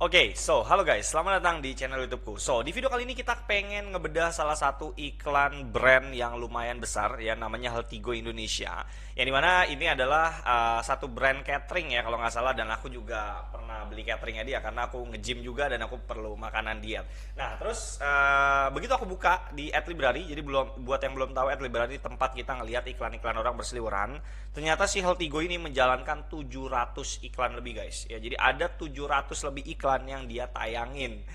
Halo guys, selamat datang di channel YouTubeku. Di video kali ini kita pengen ngebedah salah satu iklan brand yang lumayan besar, ya namanya Healthy Go Indonesia. Yang dimana ini adalah satu brand catering ya kalau nggak salah, dan aku juga pernah beli cateringnya dia karena aku nge-gym juga dan aku perlu makanan diet. Nah, terus begitu aku buka di Adlibrary, jadi buat yang belum tahu, Adlibrary tempat kita ngelihat iklan-iklan orang berseliweran. Ternyata si Healthy Go ini menjalankan 700 iklan lebih guys. Ya, jadi ada 700 lebih iklan yang dia tayangin.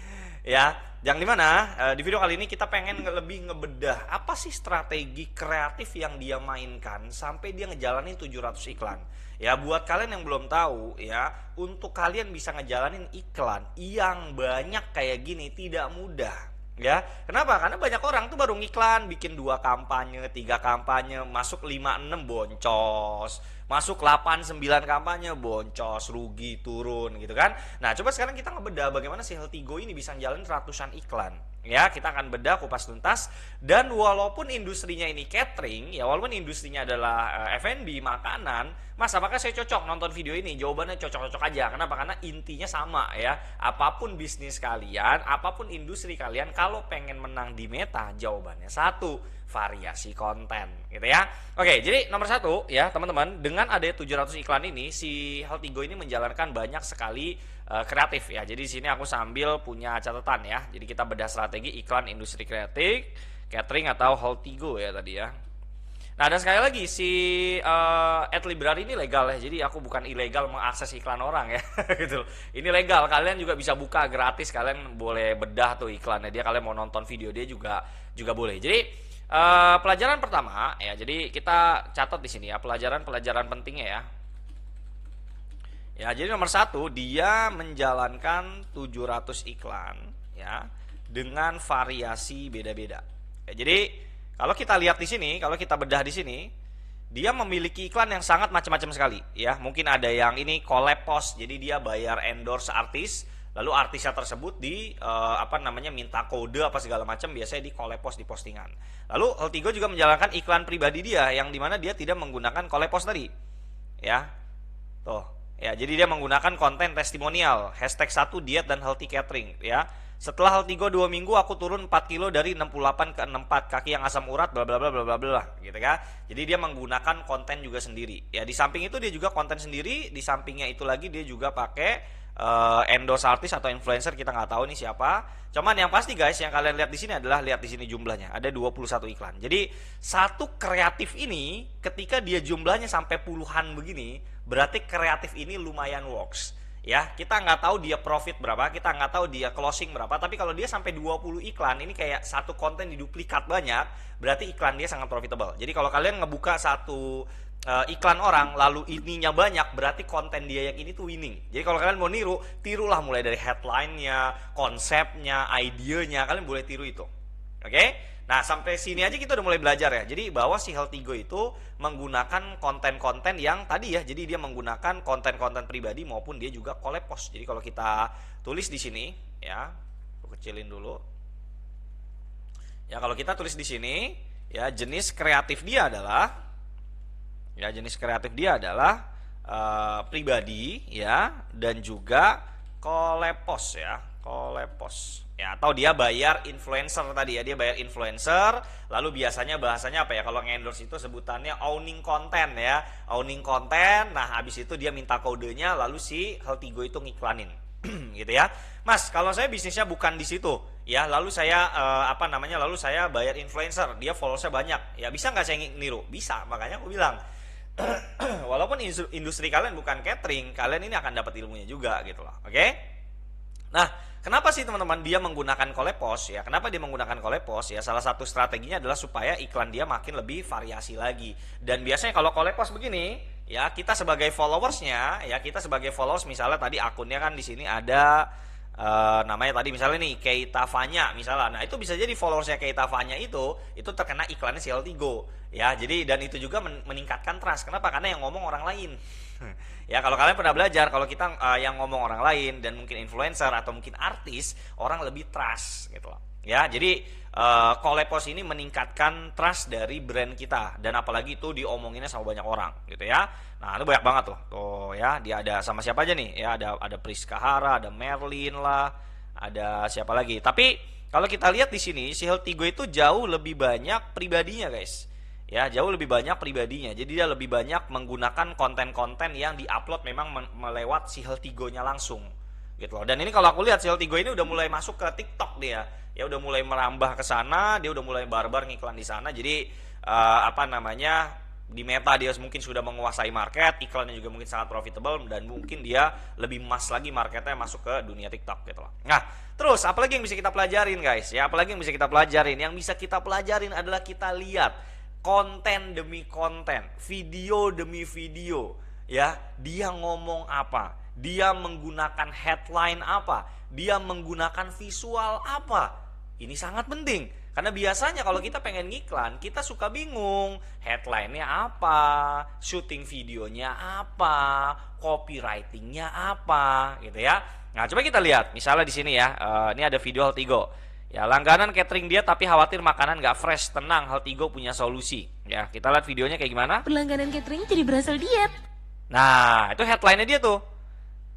Ya, yang dimana di video kali ini kita pengen lebih ngebedah apa sih strategi kreatif yang dia mainkan sampai dia ngejalanin 700 iklan. Ya, buat kalian yang belum tahu ya, untuk kalian bisa ngejalanin iklan yang banyak kayak gini tidak mudah. Ya, kenapa? Karena banyak orang tuh baru ngiklan, bikin 2 kampanye, 3 kampanye, masuk 5 6 boncos, masuk 8 9 kampanye boncos, rugi turun gitu kan. Nah, coba sekarang kita ngebedah bagaimana si Healthy Go ini bisa jalan ratusan iklan. Ya, kita akan bedah kupas tuntas, dan walaupun industrinya ini catering, ya walaupun industrinya adalah F&B, makanan, Mas, apakah saya cocok nonton video ini? Jawabannya cocok-cocok aja. Kenapa? Karena intinya sama ya. Apapun bisnis kalian, apapun industri kalian, kalau pengen menang di meta, jawabannya satu, variasi konten gitu ya. Oke, jadi nomor satu ya teman-teman, dengan adanya 700 iklan ini, si Healthy Go ini menjalankan banyak sekali kreatif ya. Jadi di sini aku sambil punya catatan ya. Jadi kita bedah strategi iklan industri kreatif, catering atau Healthy Go ya tadi ya. Nah, dan sekali lagi si Adlibrary ini legal ya. Jadi aku bukan ilegal mengakses iklan orang ya gitu. Ini legal, kalian juga bisa buka gratis, kalian boleh bedah tuh iklannya dia, kalian mau nonton video dia juga boleh. Jadi pelajaran pertama ya. Jadi kita catat di sini ya pelajaran pentingnya ya. Ya, jadi nomor satu, dia menjalankan 700 iklan ya dengan variasi beda-beda. Ya, jadi kalau kita lihat di sini, kalau kita bedah di sini, dia memiliki iklan yang sangat macam-macam sekali ya. Mungkin ada yang ini collab post, jadi dia bayar endorse artis, lalu artisnya tersebut minta kode apa segala macam, biasanya di collab post di postingan. Lalu Healthy Go juga menjalankan iklan pribadi dia yang dimana dia tidak menggunakan collab post tadi. Ya. Tuh. Ya, jadi dia menggunakan konten testimonial, #1 diet dan healthy catering ya. Setelah Healthy Go 2 minggu aku turun 4 kilo dari 68 ke 64, kaki yang asam urat bla bla bla bla bla bla gitu kan. Jadi dia menggunakan konten juga sendiri. Ya, di samping itu dia juga konten sendiri, di sampingnya itu lagi dia juga pakai endorse artis atau influencer, kita nggak tahu nih siapa. Cuman yang pasti guys, yang kalian lihat di sini adalah, lihat di sini jumlahnya, ada 21 iklan. Jadi satu kreatif ini ketika dia jumlahnya sampai puluhan begini, berarti kreatif ini lumayan works. Ya, kita nggak tahu dia profit berapa, kita nggak tahu dia closing berapa, tapi kalau dia sampai 20 iklan, ini kayak satu konten diduplikat banyak, berarti iklan dia sangat profitable. Jadi kalau kalian ngebuka satu iklan orang lalu ininya banyak, berarti konten dia yang ini tuh winning. Jadi kalau kalian mau niru, tirulah mulai dari headline-nya, konsepnya, idenya, kalian boleh tiru itu. Oke? Nah, sampai sini aja kita udah mulai belajar ya. Jadi bahwa si Healthy Go itu menggunakan konten-konten yang tadi ya. Jadi dia menggunakan konten-konten pribadi maupun dia juga collab post. Jadi kalau kita tulis di sini ya, aku kecilin dulu. Ya, kalau kita tulis di sini ya, jenis kreatif dia adalah pribadi ya, dan juga collab post ya, atau dia bayar influencer tadi ya, dia bayar influencer. Lalu biasanya bahasanya apa ya, kalau nge-endorse itu sebutannya owning content ya, owning content. Nah, habis itu dia minta kodenya, lalu si Healthy Go itu ngiklanin gitu ya. Mas, kalau saya bisnisnya bukan di situ ya, lalu saya lalu saya bayar influencer, dia followersnya banyak ya, bisa nggak saya niru? Bisa, makanya aku bilang walaupun industri kalian bukan catering, kalian ini akan dapat ilmunya juga gitu loh. Oke? Nah, kenapa sih teman-teman dia menggunakan collab post ya? Kenapa dia menggunakan collab post ya? Salah satu strateginya adalah supaya iklan dia makin lebih variasi lagi. Dan biasanya kalau collab post begini, ya kita sebagai followersnya, ya kita sebagai followers, misalnya tadi akunnya kan di sini ada namanya tadi misalnya nih Keita Fanya misalnya. Nah, itu bisa jadi followersnya Keita Fanya itu terkena iklannya si Healthy Go ya. Jadi dan itu juga meningkatkan trust. Kenapa? Karena yang ngomong orang lain Ya kalau kalian pernah belajar, kalau kita yang ngomong orang lain dan mungkin influencer atau mungkin artis, orang lebih trust gitu loh. Ya, jadi Kolepos ini meningkatkan trust dari brand kita, dan apalagi itu diomonginnya sama banyak orang gitu ya. Nah, itu banyak banget tuh. Tuh ya, dia ada sama siapa aja nih? Ya, ada Priska Hara, ada Merlin lah, ada siapa lagi. Tapi kalau kita lihat di sini, si Heltigo itu jauh lebih banyak pribadinya, guys. Ya, jauh lebih banyak pribadinya. Jadi dia lebih banyak menggunakan konten-konten yang diupload memang melewat si Heltigonya langsung. Gitu loh. Dan ini kalau aku lihat si Heltigo ini udah mulai masuk ke TikTok dia. Ya udah mulai merambah ke sana, dia udah mulai barbar ngiklan di sana. Jadi apa namanya? Di Meta dia mungkin sudah menguasai market, iklannya juga mungkin sangat profitable, dan mungkin dia lebih emas lagi marketnya masuk ke dunia TikTok gitu loh. Nah, terus apalagi yang bisa kita pelajarin, guys? Ya, apalagi yang bisa kita pelajarin? Yang bisa kita pelajarin adalah kita lihat konten demi konten, video demi video, ya. Dia ngomong apa? Dia menggunakan headline apa? Dia menggunakan visual apa? Ini sangat penting. Karena biasanya kalau kita pengen ngiklan, kita suka bingung. Headline-nya apa? Syuting videonya apa? Copywriting-nya apa? Gitu ya. Nah, coba kita lihat. Misalnya di sini ya, ini ada video Heltigo. Ya, langganan catering dia tapi khawatir makanan gak fresh. Tenang, Heltigo punya solusi. Ya, kita lihat videonya kayak gimana. Berlangganan catering jadi berhasil diet. Nah, itu headline-nya dia tuh.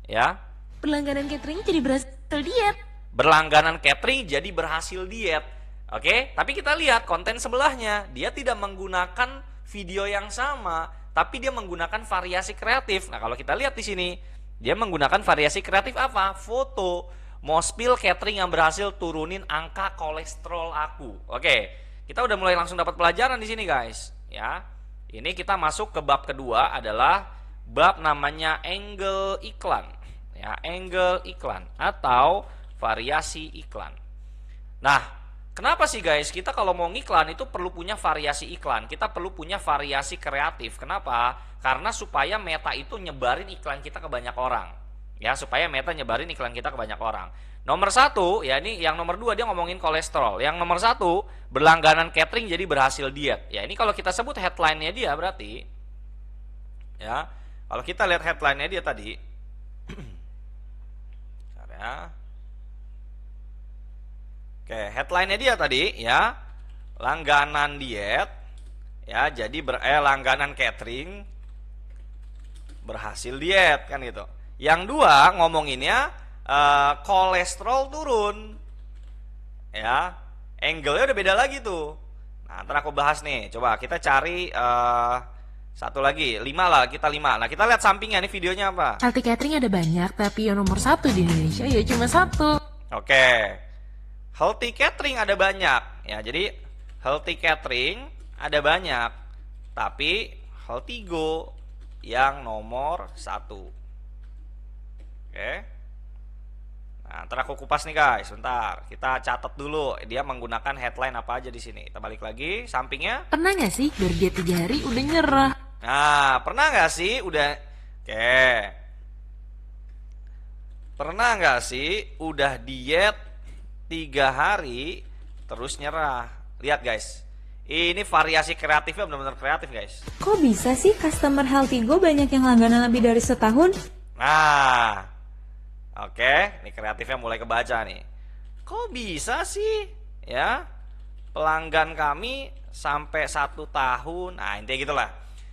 Ya. Berlangganan catering jadi berhasil diet. Berlangganan catering jadi berhasil diet. Oke, tapi kita lihat konten sebelahnya. Dia tidak menggunakan video yang sama, tapi dia menggunakan variasi kreatif. Nah, kalau kita lihat di sini, dia menggunakan variasi kreatif apa? Foto. Mau spill catering yang berhasil turunin angka kolesterol aku. Oke, kita udah mulai langsung dapat pelajaran di sini, guys. Ya, ini kita masuk ke bab kedua, adalah bab namanya angle iklan. Ya, angle iklan atau variasi iklan. Nah, kenapa sih guys, kita kalau mau ngiklan itu perlu punya variasi iklan. Kita perlu punya variasi kreatif. Kenapa? Karena supaya Meta itu nyebarin iklan kita ke banyak orang. Ya, supaya Meta nyebarin iklan kita ke banyak orang. Nomor satu, ya ini yang nomor dua dia ngomongin kolesterol. Yang nomor satu, berlangganan catering jadi berhasil diet. Ya, ini kalau kita sebut headline-nya dia berarti, ya, kalau kita lihat headline-nya dia tadi, ya. Oke, headline-nya dia tadi ya, langganan diet ya, jadi langganan catering berhasil diet kan gitu. Yang dua ngomonginnya kolesterol turun. Ya, angle-nya udah beda lagi tuh. Nah, ntar aku bahas nih. Coba kita cari satu lagi, 5 lah, kita 5. Nah, kita lihat sampingnya nih videonya apa. Healthy catering ada banyak, tapi yang nomor 1 di Indonesia ya cuma 1. Oke. Healthy catering ada banyak. Ya, jadi healthy catering ada banyak, tapi Heltigo yang nomor 1. Oke. Nah, ntar aku kupas nih guys, bentar. Kita catat dulu dia menggunakan headline apa aja di sini. Kita balik lagi, sampingnya. Pernah nggak sih baru diet 3 hari udah nyerah? Nah, pernah nggak sih udah, oke. Pernah nggak sih udah diet 3 hari terus nyerah? Lihat guys, ini variasi kreatifnya benar-benar kreatif guys. Kok bisa sih customer Heltigo banyak yang langganan lebih dari setahun? Nah, oke, ini kreatifnya mulai kebaca nih. Kok bisa sih ya pelanggan kami sampai 1 tahun? Nah, intinya gitulah.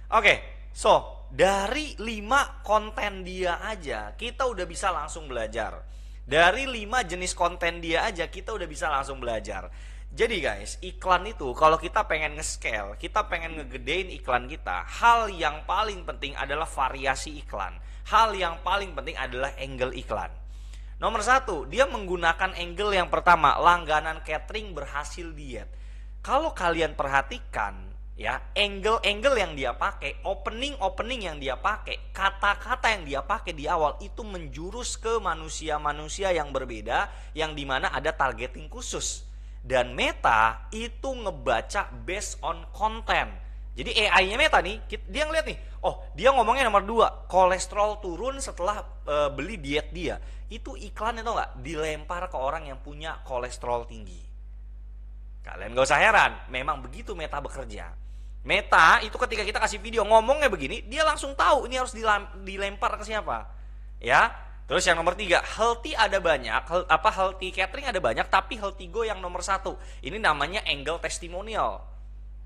Oke, so dari 5 konten dia aja kita udah bisa langsung belajar. Dari 5 jenis konten dia aja kita udah bisa langsung belajar. Jadi guys, iklan itu kalau kita pengen nge-scale, kita pengen ngegedein iklan kita, hal yang paling penting adalah variasi iklan. Hal yang paling penting adalah angle iklan. Nomor 1, dia menggunakan angle yang pertama, langganan catering berhasil diet. Kalau kalian perhatikan ya, angle yang dia pakai, opening yang dia pakai, kata-kata yang dia pakai di awal itu menjurus ke manusia-manusia yang berbeda, yang dimana ada targeting khusus. Dan Meta itu ngebaca based on content. Jadi AI-nya Meta nih, dia ngeliat nih, oh dia ngomongnya nomor 2, kolesterol turun setelah beli diet dia. Itu iklannya tau gak, dilempar ke orang yang punya kolesterol tinggi. Kalian gak usah heran, memang begitu Meta bekerja. Meta itu ketika kita kasih video ngomongnya begini, dia langsung tahu ini harus dilempar ke siapa. Ya. Terus yang nomor 3, healthy ada banyak, healthy catering ada banyak, tapi healthy go yang nomor 1. Ini namanya angle testimonial.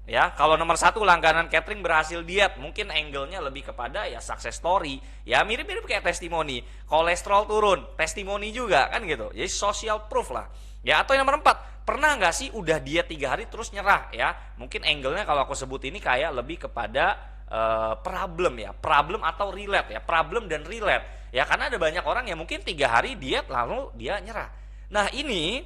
Ya, kalau nomor 1 langganan catering berhasil diet, mungkin angle-nya lebih kepada ya success story. Ya mirip-mirip kayak testimoni. Kolesterol turun, testimoni juga kan gitu. Jadi social proof lah. Ya, atau yang nomor 4, pernah nggak sih udah diet 3 hari terus nyerah ya? Mungkin angle-nya kalau aku sebut ini kayak lebih kepada problem ya, problem atau relate ya, problem dan relate ya, karena ada banyak orang yang mungkin 3 hari diet lalu dia nyerah. Nah ini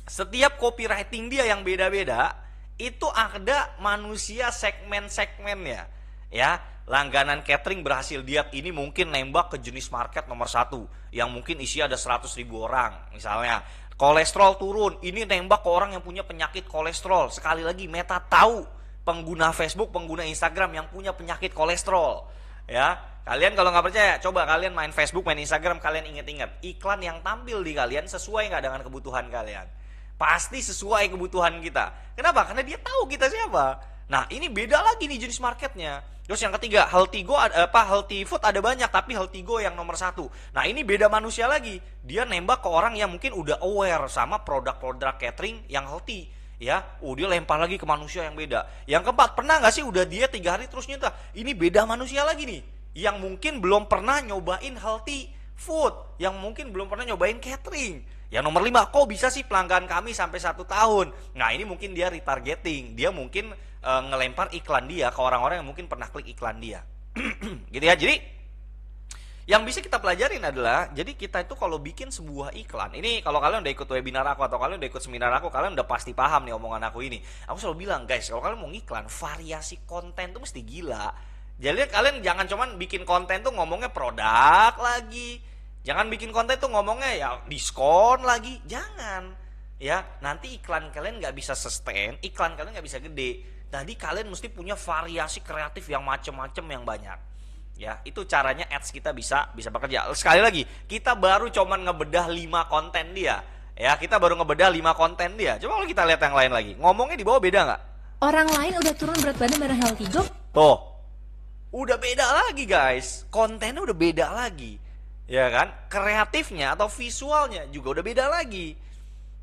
setiap copywriting dia yang beda-beda itu ada manusia segmen-segmennya ya. Langganan catering berhasil diet ini mungkin nembak ke jenis market nomor 1 yang mungkin isi ada 100.000 orang misalnya. Kolesterol turun, ini nembak ke orang yang punya penyakit kolesterol. Sekali lagi Meta tahu pengguna Facebook, pengguna Instagram yang punya penyakit kolesterol. Ya, kalian kalau nggak percaya, coba kalian main Facebook, main Instagram, kalian inget-inget iklan yang tampil di kalian sesuai nggak dengan kebutuhan kalian? Pasti sesuai kebutuhan kita. Kenapa? Karena dia tahu kita siapa. Nah, ini beda lagi nih jenis marketnya. Terus yang ketiga, healthy food ada banyak, tapi healthy go yang nomor 1. Nah, ini beda manusia lagi. Dia nembak ke orang yang mungkin udah aware sama produk-produk catering yang healthy. Ya, dia lempar lagi ke manusia yang beda. Yang keempat, pernah nggak sih udah dia 3 hari terus nyentah? Ini beda manusia lagi nih, yang mungkin belum pernah nyobain healthy food, yang mungkin belum pernah nyobain catering. Yang nomor 5, kok bisa sih pelanggan kami sampai 1 tahun? Nah ini mungkin dia retargeting, dia mungkin ngelempar iklan dia ke orang-orang yang mungkin pernah klik iklan dia. Gitu ya. Jadi yang bisa kita pelajarin adalah, jadi kita itu kalau bikin sebuah iklan, ini kalau kalian udah ikut webinar aku atau kalian udah ikut seminar aku, kalian udah pasti paham nih omongan aku ini. Aku selalu bilang, guys, kalau kalian mau ngiklan, variasi konten tuh mesti gila. Jadi kalian jangan cuman bikin konten tuh ngomongnya produk lagi, jangan bikin konten tuh ngomongnya ya diskon lagi, jangan. Ya, nanti iklan kalian nggak bisa sustain, iklan kalian nggak bisa gede. Tadi kalian mesti punya variasi kreatif yang macem-macem yang banyak. Ya, itu caranya ads kita bisa bekerja. Sekali lagi, kita baru cuman ngebedah 5 konten dia. Ya, kita baru ngebedah 5 konten dia. Coba kalau kita lihat yang lain lagi. Ngomongnya di bawah beda nggak? Orang lain udah turun berat badan bareng Healthy Go. Tuh. Udah beda lagi, guys. Kontennya udah beda lagi. Ya kan? Kreatifnya atau visualnya juga udah beda lagi.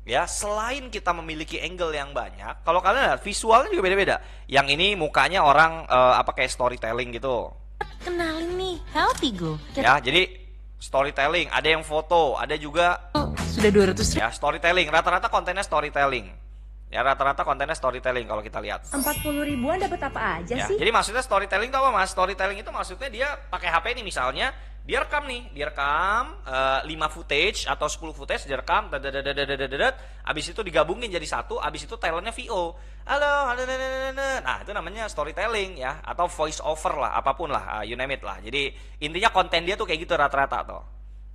Ya, selain kita memiliki angle yang banyak, kalau kalian lihat visualnya juga beda-beda. Yang ini mukanya orang kayak storytelling gitu. Kenalin nih, Healthy Go. Ya, jadi storytelling, ada yang foto, ada juga Sudah 200 ya storytelling. Rata-rata kontennya storytelling. Ya, rata-rata kontennya storytelling kalau kita lihat. 40 ribuan dapat apa aja Ya, sih? jadi maksudnya storytelling itu apa, Mas? Storytelling itu maksudnya dia pakai HP nih misalnya, dia rekam 5 footage atau 10 footage direkam, abis itu digabungin jadi satu, abis itu talentnya VO. Halo, nah itu namanya storytelling ya, atau voice over lah, apapun lah, you name it lah. Jadi intinya konten dia tuh kayak gitu rata-rata tuh.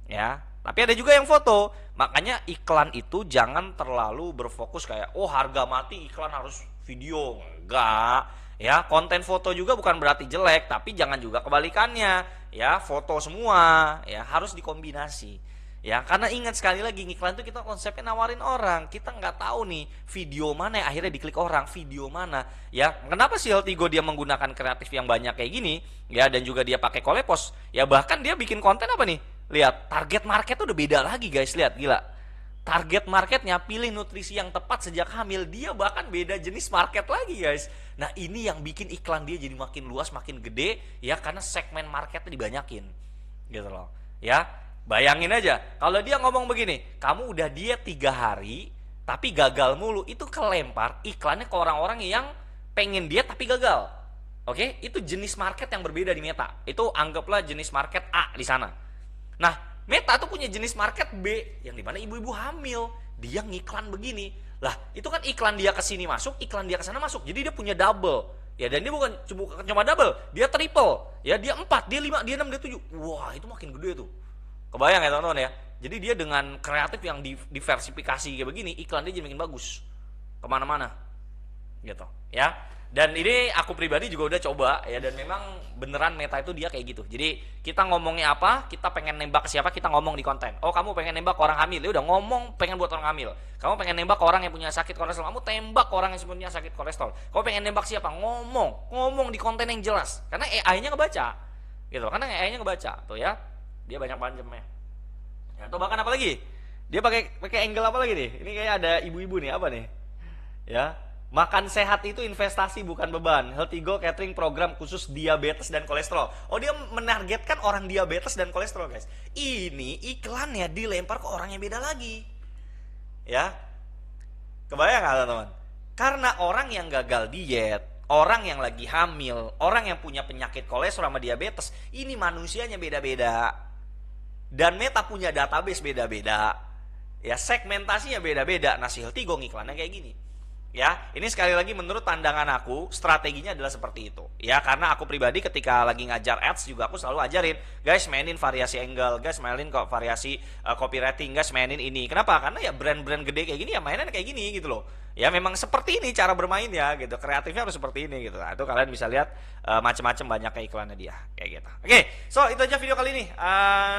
Ya, tapi ada juga yang foto. Makanya iklan itu jangan terlalu berfokus kayak harga mati iklan harus video. Enggak. Ya, konten foto juga bukan berarti jelek, tapi jangan juga kebalikannya. Ya, foto semua, ya harus dikombinasi. Ya, karena ingat sekali lagi iklan itu kita konsepnya nawarin orang. Kita nggak tahu nih video mana yang akhirnya diklik orang, video mana. Ya, kenapa sih Healthy Go dia menggunakan kreatif yang banyak kayak gini? Ya, dan juga dia pakai Kolepos. Ya, bahkan dia bikin konten apa nih? Lihat, target market tuh udah beda lagi, guys. Lihat, gila. Target marketnya pilih nutrisi yang tepat sejak hamil, dia bahkan beda jenis market lagi, guys. Nah ini yang bikin iklan dia jadi makin luas, makin gede, ya karena segmen marketnya dibanyakin, gitu loh. Ya, bayangin aja kalau dia ngomong begini, kamu udah diet 3 hari tapi gagal mulu, itu kelempar iklannya ke orang-orang yang pengen diet tapi gagal. Oke, itu jenis market yang berbeda di Meta. Itu anggaplah jenis market A di sana. Nah, Meta tuh punya jenis market B yang dimana ibu-ibu hamil, dia ngiklan begini. Lah, itu kan iklan dia ke sini masuk, iklan dia ke sana masuk. Jadi dia punya double. Ya, dan dia bukan cuma double, dia triple. Ya, dia 4, dia 5, dia 6, dia 7. Wah, itu makin gede tuh. Kebayang ya teman-teman ya. Jadi dia dengan kreatif yang diversifikasi kayak begini, iklan dia jadi makin bagus. Kemana-mana. Gitu, ya. Dan ini aku pribadi juga udah coba ya, dan memang beneran Meta itu dia kayak gitu. Jadi kita ngomongnya apa, kita pengen nembak siapa, kita ngomong di konten. Oh kamu pengen nembak orang hamil, ya udah ngomong pengen buat orang hamil. Kamu pengen nembak orang yang punya sakit kolesterol, kamu tembak orang yang punya sakit kolesterol. Kamu pengen nembak siapa, ngomong di konten yang jelas. Karena AI-nya ngebaca, gitu. Karena AI-nya ngebaca, tuh ya, dia banyak panjemnya. Ya, atau bahkan apa lagi? Dia pakai angle apa lagi nih? Ini kayak ada ibu-ibu nih, apa nih? Ya, makan sehat itu investasi bukan beban. Healthy Go catering program khusus diabetes dan kolesterol. Oh, dia menargetkan orang diabetes dan kolesterol, guys. Ini iklannya dilempar ke orang yang beda lagi. Ya. Kebayang nggak, teman-teman? Karena orang yang gagal diet, orang yang lagi hamil, orang yang punya penyakit kolesterol sama diabetes, ini manusianya beda-beda. Dan Meta punya database beda-beda. Ya, segmentasinya beda-beda. Nah, si Healthy Go ngiklannya kayak gini. Ya, ini sekali lagi menurut pandangan aku strateginya adalah seperti itu. Ya, karena aku pribadi ketika lagi ngajar ads juga aku selalu ajarin, guys mainin variasi angle, guys mainin kok variasi copywriting, guys mainin ini. Kenapa? Karena ya brand-brand gede kayak gini ya mainan kayak gini gitu loh. Ya memang seperti ini cara bermainnya gitu. Kreatifnya harus seperti ini gitu. Nah, itu kalian bisa lihat macam-macam banyak ke iklannya dia kayak gitu. Oke, so itu aja video kali ini.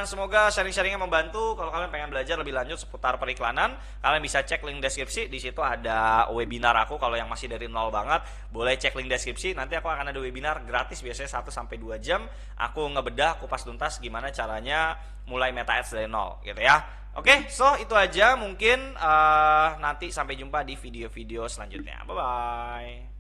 Semoga sharing-sharingnya membantu. Kalau kalian pengen belajar lebih lanjut seputar periklanan, kalian bisa cek link deskripsi. Di situ ada webinar aku. Kalau yang masih dari nol banget, boleh cek link deskripsi. Nanti aku akan ada webinar gratis biasanya 1-2 jam. Aku ngebedah, kupas tuntas gimana caranya mulai Meta Ads dari nol gitu ya. Oke, so itu aja mungkin nanti sampai jumpa di video-video selanjutnya. Bye-bye.